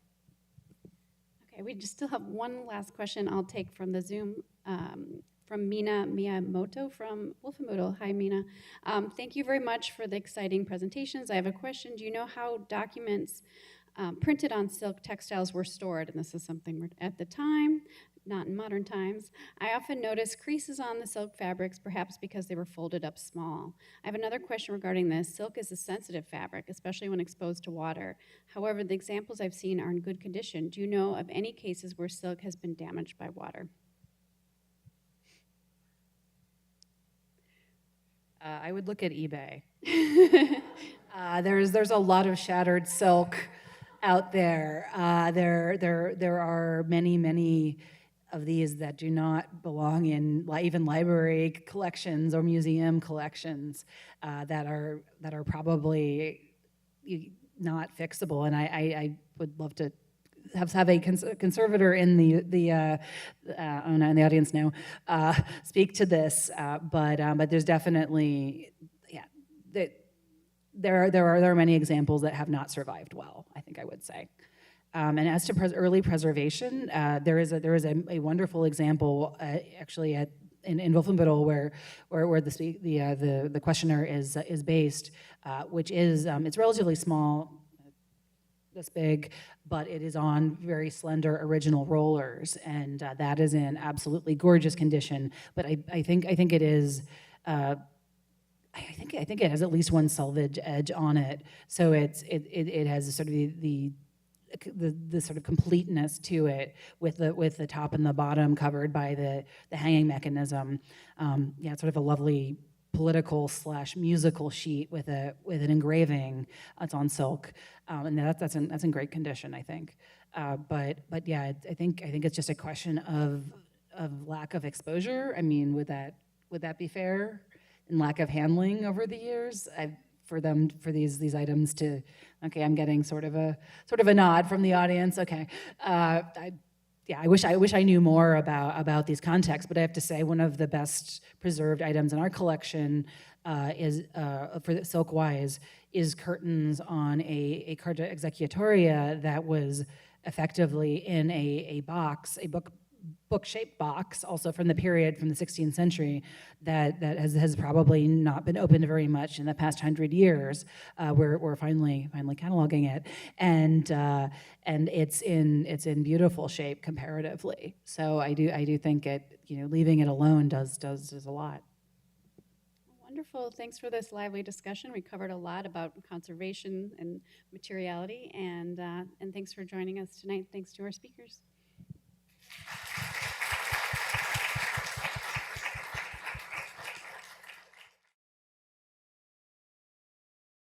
Okay, we just still have one last question I'll take from the Zoom, from Mina Miyamoto from Wolfenbüttel. Hi, Mina. Thank you very much for the exciting presentations. I have a question. Do you know how documents printed on silk textiles were stored? And this is something at the time, not in modern times. I often notice creases on the silk fabrics, perhaps because they were folded up small. I have another question regarding this. Silk is a sensitive fabric, especially when exposed to water. However, the examples I've seen are in good condition. Do you know of any cases where silk has been damaged by water? I would look at eBay. There's a lot of shattered silk out there. There are many of these that do not belong in even library collections or museum collections, that are probably not fixable. And I would love to have a conservator in the in the audience now speak to this. But there's definitely, yeah, there are many examples that have not survived well, I think I would say. And as to early preservation, there is a wonderful example actually in Wolfenbüttel where the questioner is based, which is it's relatively small, this big, but it is on very slender original rollers, and that is in absolutely gorgeous condition. But I think it is. I think it has at least one selvage edge on it, so it has sort of the sort of completeness to it, with the top and the bottom covered by the hanging mechanism. Yeah, it's sort of a lovely political / musical sheet with an engraving. It's on silk, and that's in great condition, I think. But yeah, I think it's just a question of lack of exposure. I mean, would that be fair? And lack of handling over the years for these items to. Okay, I'm getting sort of a nod from the audience. Okay, I wish I knew more about these contexts, but I have to say one of the best preserved items in our collection is for silk-wise is curtains on a carta executoria that was effectively in a book-shaped box, also from the 16th century, that has probably not been opened very much in the past 100 years. We're finally cataloging it, and it's in beautiful shape comparatively. So I do think leaving it alone does a lot. Wonderful. Thanks for this lively discussion. We covered a lot about conservation and materiality, and thanks for joining us tonight. Thanks to our speakers.